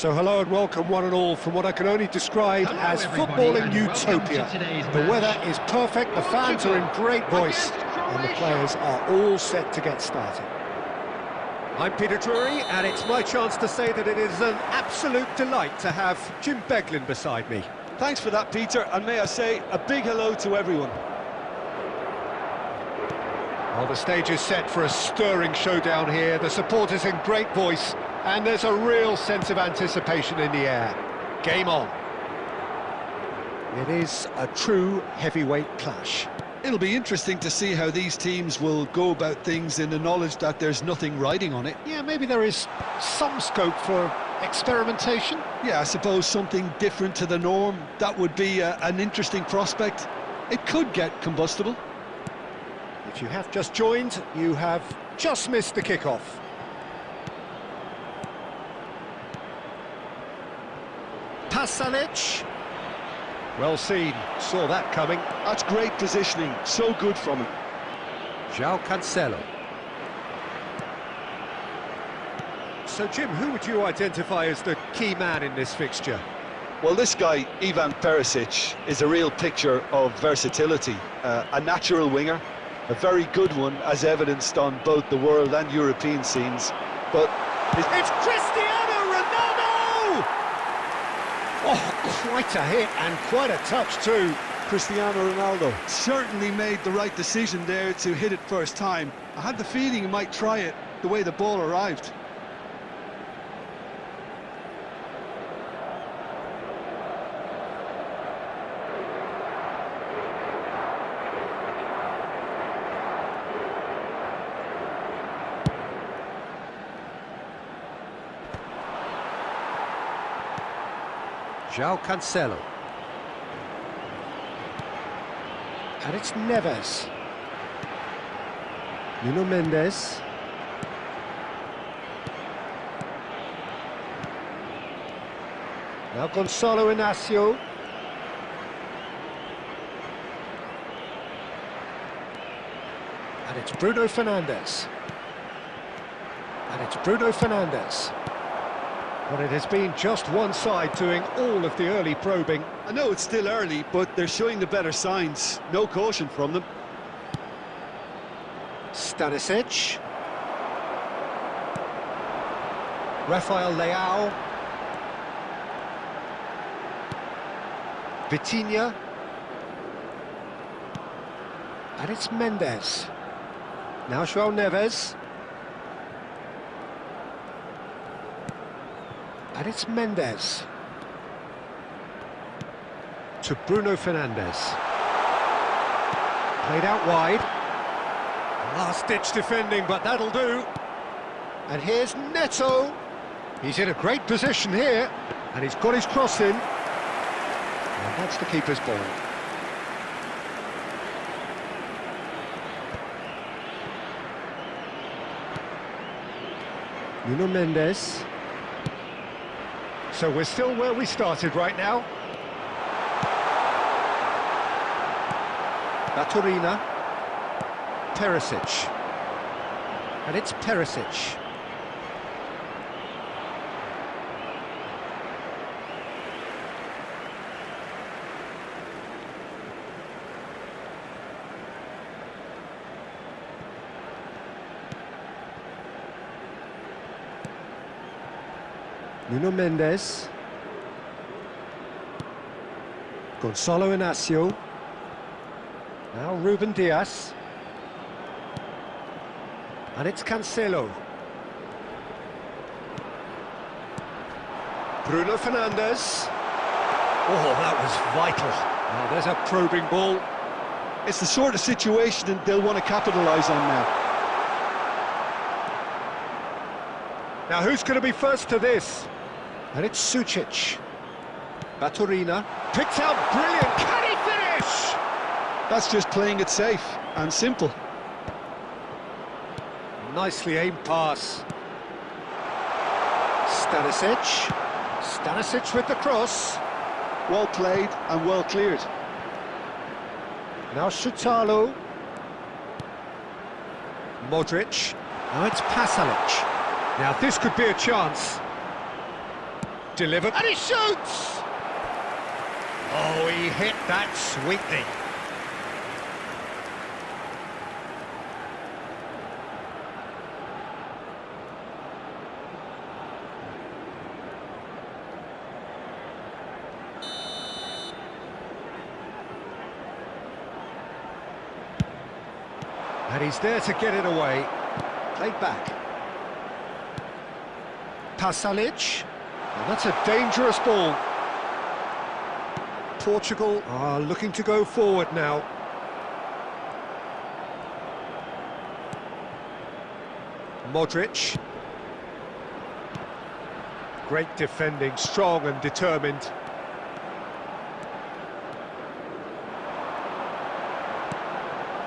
So hello and welcome one and all from what I can only describe as footballing utopia. The weather is perfect, the fans are in great voice, and the players are all set to get started. I'm Peter Drury, and it's my chance to say that it is an absolute delight to have Jim Beglin beside me. Thanks for that, Peter, and may I say a big hello to everyone. Well, the stage is set for a stirring showdown here. The supporters in great voice, and there's a real sense of anticipation in the air. Game on. It is a true heavyweight clash. It'll be interesting to see how these teams will go about things in the knowledge that there's nothing riding on it. Yeah, maybe there is some scope for experimentation. Yeah, I suppose something different to the norm. That would be an interesting prospect. It could get combustible. If you have just joined, you have just missed the kickoff. Pasalic. Well seen, saw that coming. That's great positioning, so good from him. João Cancelo. So Jim, who would you identify as the key man in this fixture? Well, this guy, Ivan Perisic, is a real picture of versatility. A natural winger, a very good one, as evidenced on both the world and European scenes. But it's Cristiano Ronaldo! Oh, quite a hit and quite a touch too. Cristiano Ronaldo certainly made the right decision there to hit it first time. I had the feeling he might try it the way the ball arrived. João Cancelo. And it's Neves. Nuno Mendes. Now Gonçalo Inácio. And it's Bruno Fernandes. And it's Bruno Fernandes. Well, it has been just one side doing all of the early probing. I know it's still early, but they're showing the better signs. No caution from them. Stanisic. Rafael Leao. Vitinha. And it's Mendes. Now João Neves. And it's Mendes. To Bruno Fernandes. Played out wide. Last-ditch defending, but that'll do. And here's Neto. He's in a great position here. And he's got his cross in. And that's the keeper's ball. Nuno Mendes. So we're still where we started right now. Baturina. Perisic. And it's Perisic. Nuno Mendes. Gonçalo Inácio. Now Ruben Dias. And it's Cancelo. Bruno Fernandes. Oh, that was vital. Now there's a probing ball. It's the sort of situation that they'll want to capitalise on now. Now who's going to be first to this? And it's Sucic. Baturina. Picked out brilliant. Can he finish? That's just playing it safe and simple. Nicely aimed pass. Stanisic. Stanisic with the cross. Well played and well cleared. Now Šutalo. Modric. Now it's Pasalic. Now this could be a chance. delivered, and he shoots! Oh, he hit that sweetly. And he's there to get it away. Played back. Pasalic. And that's a dangerous ball. Portugal are looking to go forward now. Modric. Great defending, strong and determined.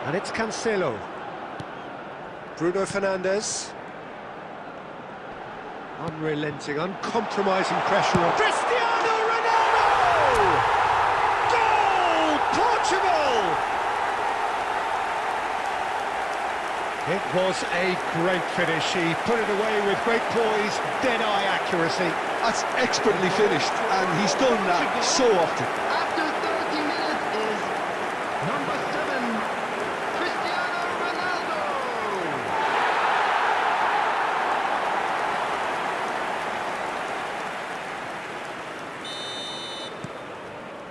And it's Cancelo. Bruno Fernandes. Unrelenting, uncompromising pressure on Cristiano Ronaldo! Goal! Portugal! It was a great finish. He put it away with great poise, dead-eye accuracy. That's expertly finished, and he's done that so often. After 30 minutes is number 7, Cristiano Ronaldo.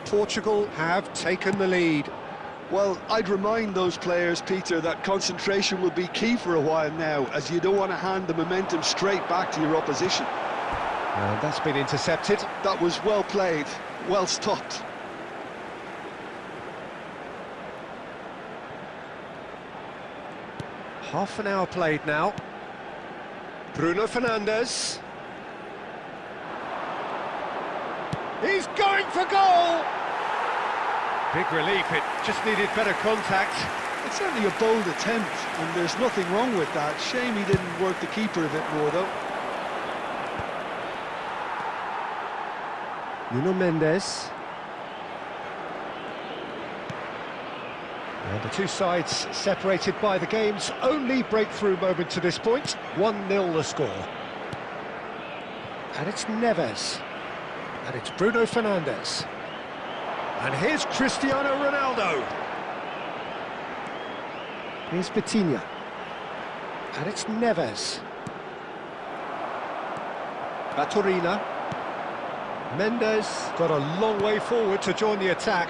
Portugal have taken the lead. Well, I'd remind those players, Peter, that concentration will be key for a while now, as you don't want to hand the momentum straight back to your opposition. And that's been intercepted. That was well played, well stopped. Half an hour played now. Bruno Fernandes. He's going for goal! Big relief, it just needed better contact. It's certainly a bold attempt, and there's nothing wrong with that. Shame he didn't work the keeper a bit more, though. Nuno Mendes. And the two sides separated by the game's only breakthrough moment to this point. 1-0 the score. And it's Neves. And it's Bruno Fernandes. And here's Cristiano Ronaldo. Here's Vitinha. And it's Neves. Baturina. Mendes got a long way forward to join the attack.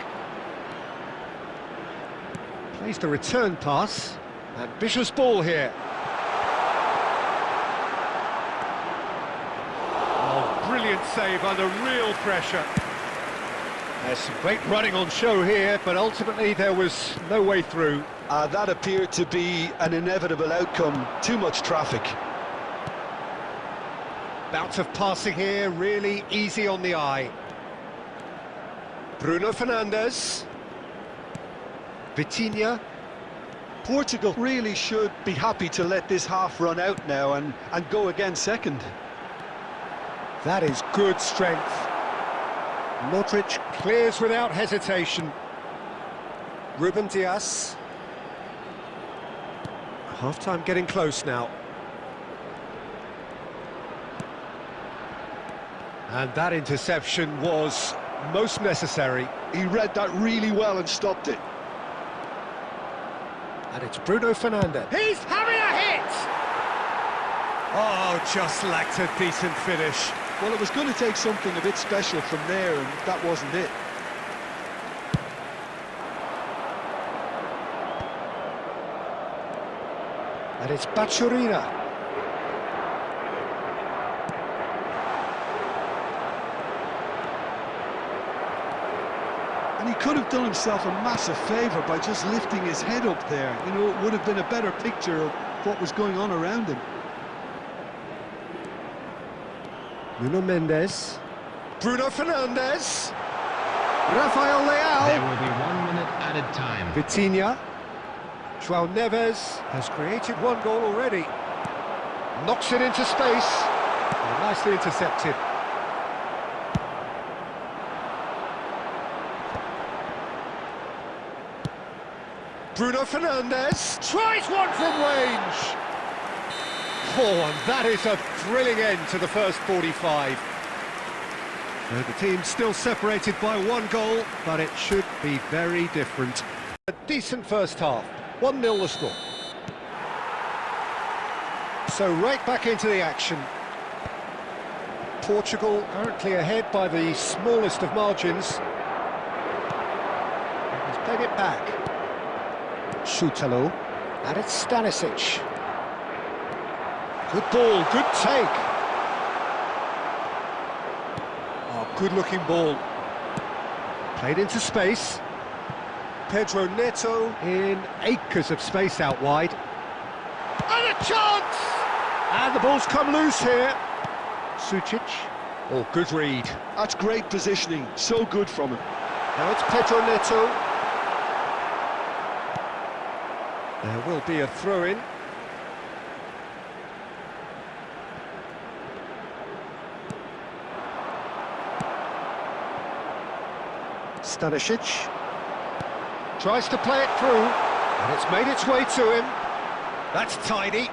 Plays the return pass. Ambitious ball here. Oh, brilliant save under real pressure. There's some great running on show here, but ultimately there was no way through. That appeared to be an inevitable outcome. Too much traffic. Bout of passing here, really easy on the eye. Bruno Fernandes. Vitinha. Portugal really should be happy to let this half run out now and go again second. That is good strength. Modric clears without hesitation. Ruben Dias. Half-time getting close now. And that interception was most necessary. He read that really well and stopped it. And it's Bruno Fernandes. He's having a hit! Oh, just lacked a decent finish. Well, it was going to take something a bit special from there, and that wasn't it. And it's Baturina. And he could have done himself a massive favour by just lifting his head up there. You know, it would have been a better picture of what was going on around him. Nuno Mendes. Bruno Fernandes. Rafael Leao. There will be 1 minute added time. Vitinha. João Neves has created one goal already. Knocks it into space. And nicely intercepted. Bruno Fernandes tries one from range. Oh, and that is a thrilling end to the first 45. The team's still separated by 1 goal, but it should be very different. A decent first half, 1-0 the score. So right back into the action. Portugal currently ahead by the smallest of margins. He's played it back. Šutalo, and it's Stanisic. Good ball, good take. Oh, good-looking ball. Played into space. Pedro Neto in acres of space out wide. And a chance! And the ball's come loose here. Sucic. Oh, good read. That's great positioning, so good from him. Now it's Pedro Neto. There will be a throw-in. Stanisic tries to play it through, and it's made its way to him. That's tidy.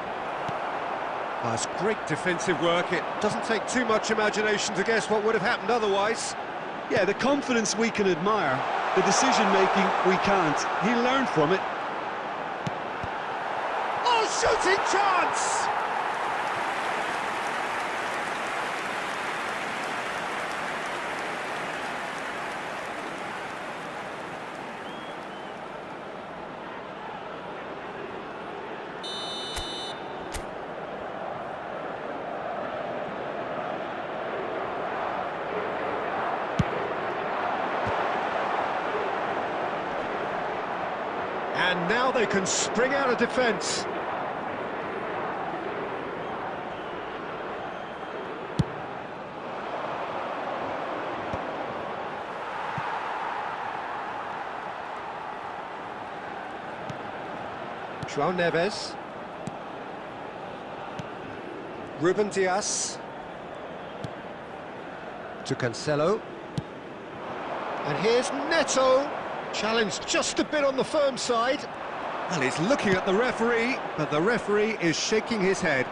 That's great defensive work. It doesn't take too much imagination to guess what would have happened otherwise. Yeah, the confidence we can admire, the decision-making we can't. He learned from it. Oh, shooting chance! And now they can spring out of defence. João Neves. Ruben Dias. To Cancelo. And here's Neto. Challenged just a bit on the firm side. Well, he's looking at the referee, but the referee is shaking his head.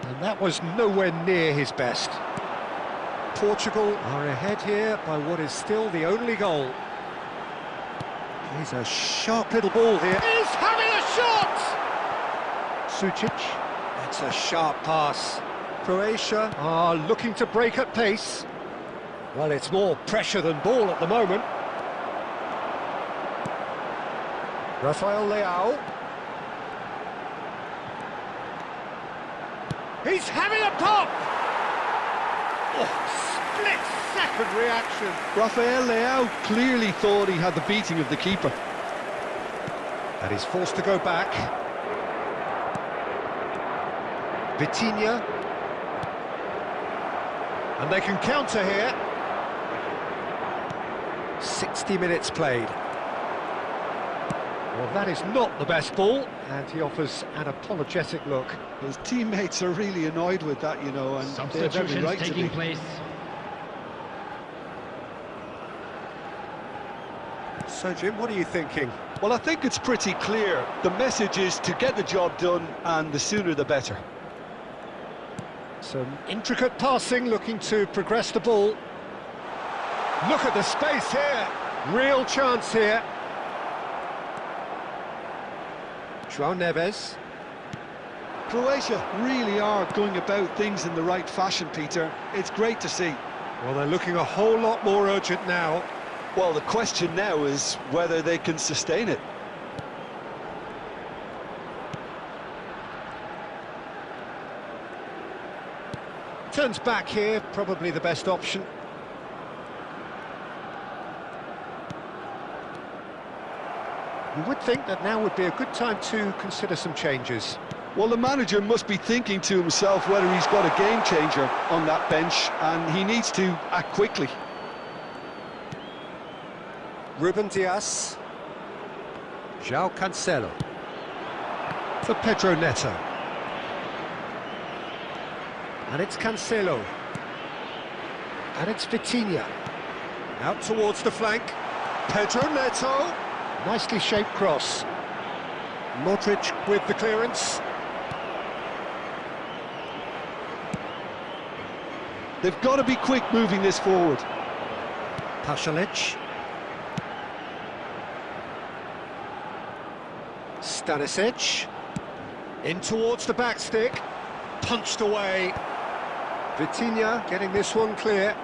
And that was nowhere near his best. Portugal are ahead here by what is still the only goal. Here's a sharp little ball here. He's having a shot! Sucic. That's a sharp pass. Croatia are looking to break at pace. Well, it's more pressure than ball at the moment. Rafael Leao. He's having a pop! Oh, split-second reaction. Rafael Leao clearly thought he had the beating of the keeper. And he's forced to go back. Vitinha. And they can counter here. 60 minutes played. Well, that is not the best ball, and he offers an apologetic look. His teammates are really annoyed with that, you know, and they're very right to be. Taking place. So, Jim, what are you thinking? Well, I think it's pretty clear. The message is to get the job done, and the sooner the better. Some intricate passing, looking to progress the ball. Look at the space here. Real chance here. João Neves. Croatia really are going about things in the right fashion, Peter. It's great to see. Well, they're looking a whole lot more urgent now. Well, the question now is whether they can sustain it. Turns back here, probably the best option. You would think that now would be a good time to consider some changes. Well, the manager must be thinking to himself whether he's got a game changer on that bench, and he needs to act quickly. Ruben Dias. João Cancelo. For Pedro Neto. And it's Cancelo. And it's Vitinha. Out towards the flank. Pedro Neto. Nicely shaped cross. Modric with the clearance. They've got to be quick moving this forward. Pasalic. Stanisic. In towards the back stick. Punched away. Vitinha getting this one clear.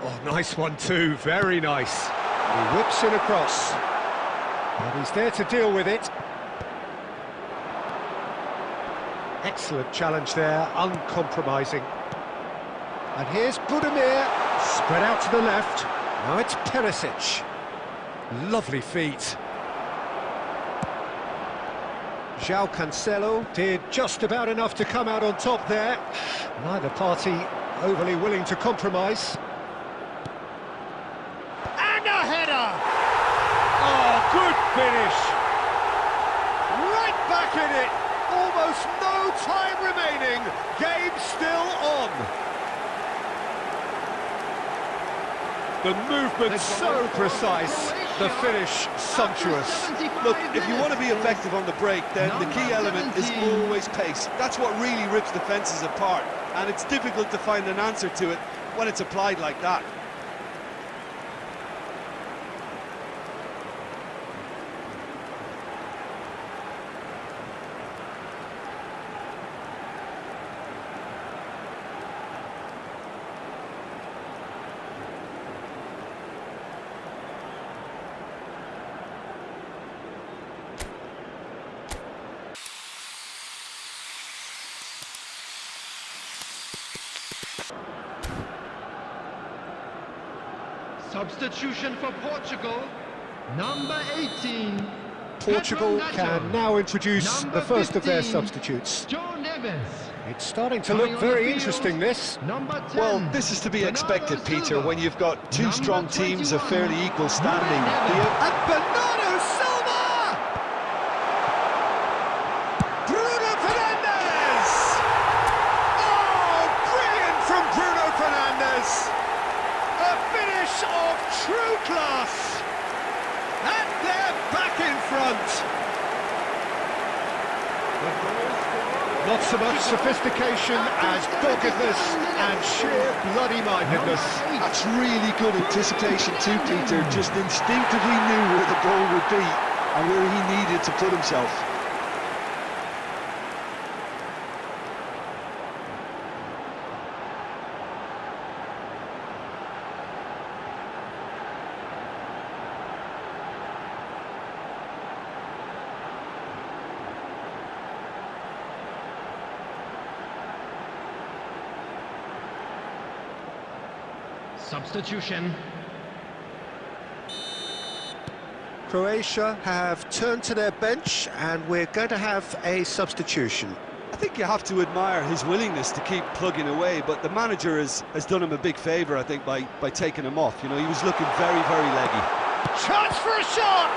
Oh, nice one too, very nice. He whips it across. And he's there to deal with it. Excellent challenge there, uncompromising. And here's Budimir, spread out to the left. Now it's Perisic. Lovely feet. João Cancelo did just about enough to come out on top there. Neither party overly willing to compromise. And a header! Oh, good finish! Right back in it! Almost no time remaining. Game still on. The movement so precise, the finish sumptuous. Look, if you want to be effective on the break, then the key element is always pace. That's what really rips defences apart, and it's difficult to find an answer to it when it's applied like that. Substitution for Portugal, number 18. Portugal can now introduce the first of their substitutes. Joe Neves. It's starting to look very interesting, this. Number 10. Well, this is to be expected, Peter, when you've got two strong teams of fairly equal standing. And Bernardo Silva! Bruno Fernandes! Oh, brilliant from Bruno Fernandes! A finish of true class! And they're back in front! Not so much sophistication as doggedness and sheer bloody-mindedness. That's really good anticipation too, Peter. Just instinctively knew where the goal would be and where he needed to put himself. Substitution. Croatia have turned to their bench and we're going to have a substitution. I think you have to admire his willingness to keep plugging away, but the manager has done him a big favour, I think, by taking him off. You know, he was looking very, very leggy. Chance for a shot!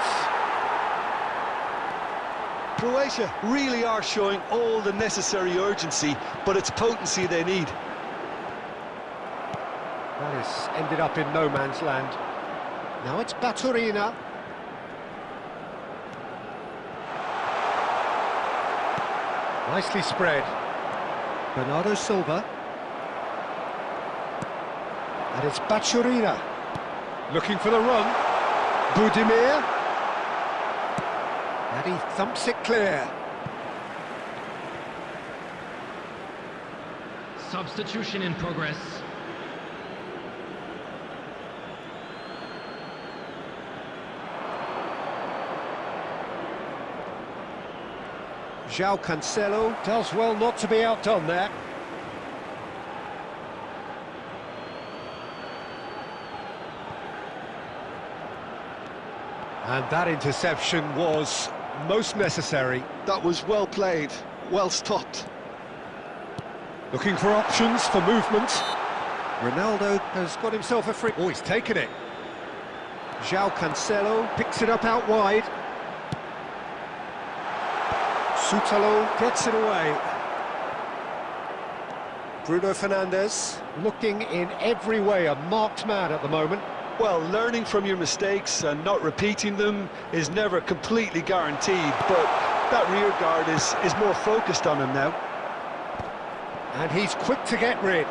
Croatia really are showing all the necessary urgency, but it's potency they need. That has ended up in no man's land. Now it's Baturina. Nicely spread. Bernardo Silva. And it's Baturina. Looking for the run. Budimir. And he thumps it clear. Substitution in progress. João Cancelo does well not to be outdone there. And that interception was most necessary. That was well played, well stopped. Looking for options for movement. Ronaldo has got himself a free... Oh, he's taken it. João Cancelo picks it up out wide. Soutalo gets it away. Bruno Fernandes looking in every way a marked man at the moment. Well, learning from your mistakes and not repeating them is never completely guaranteed, but that rear guard is more focused on him now. And he's quick to get rid.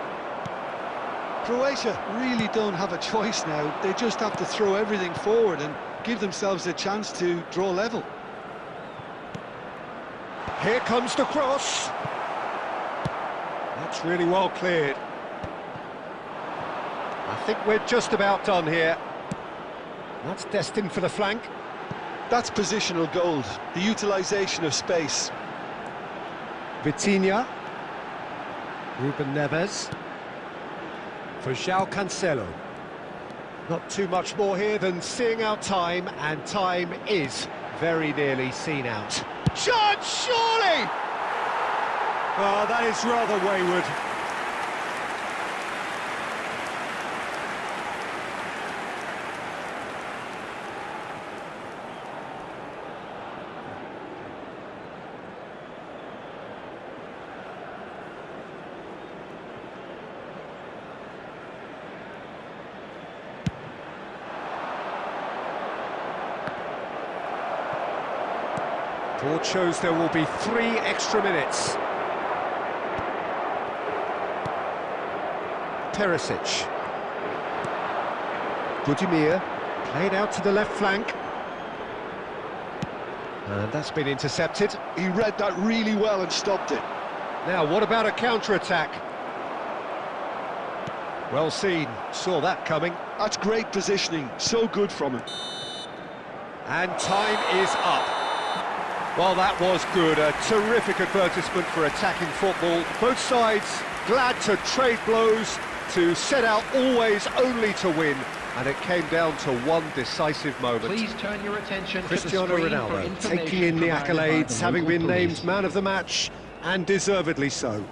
Croatia really don't have a choice now. They just have to throw everything forward and give themselves a chance to draw level. Here comes the cross. That's really well cleared. I think we're just about done here. That's destined for the flank. That's positional gold, the utilisation of space. Vitinha. Ruben Neves. For João Cancelo. Not too much more here than seeing out time, and time is very nearly seen out. Shot, surely! Oh, that is rather wayward. Board shows there will be 3 extra minutes. Perisic. Budimir, played out to the left flank. And that's been intercepted. He read that really well and stopped it. Now, what about a counter-attack? Well seen, saw that coming. That's great positioning, so good from him. And time is up. Well, that was good. A terrific advertisement for attacking football. Both sides glad to trade blows, to set out always only to win. And it came down to one decisive moment. Please turn your attention Cristiano to the screen Ronaldo for taking in the accolades, having been named man of the match, and deservedly so.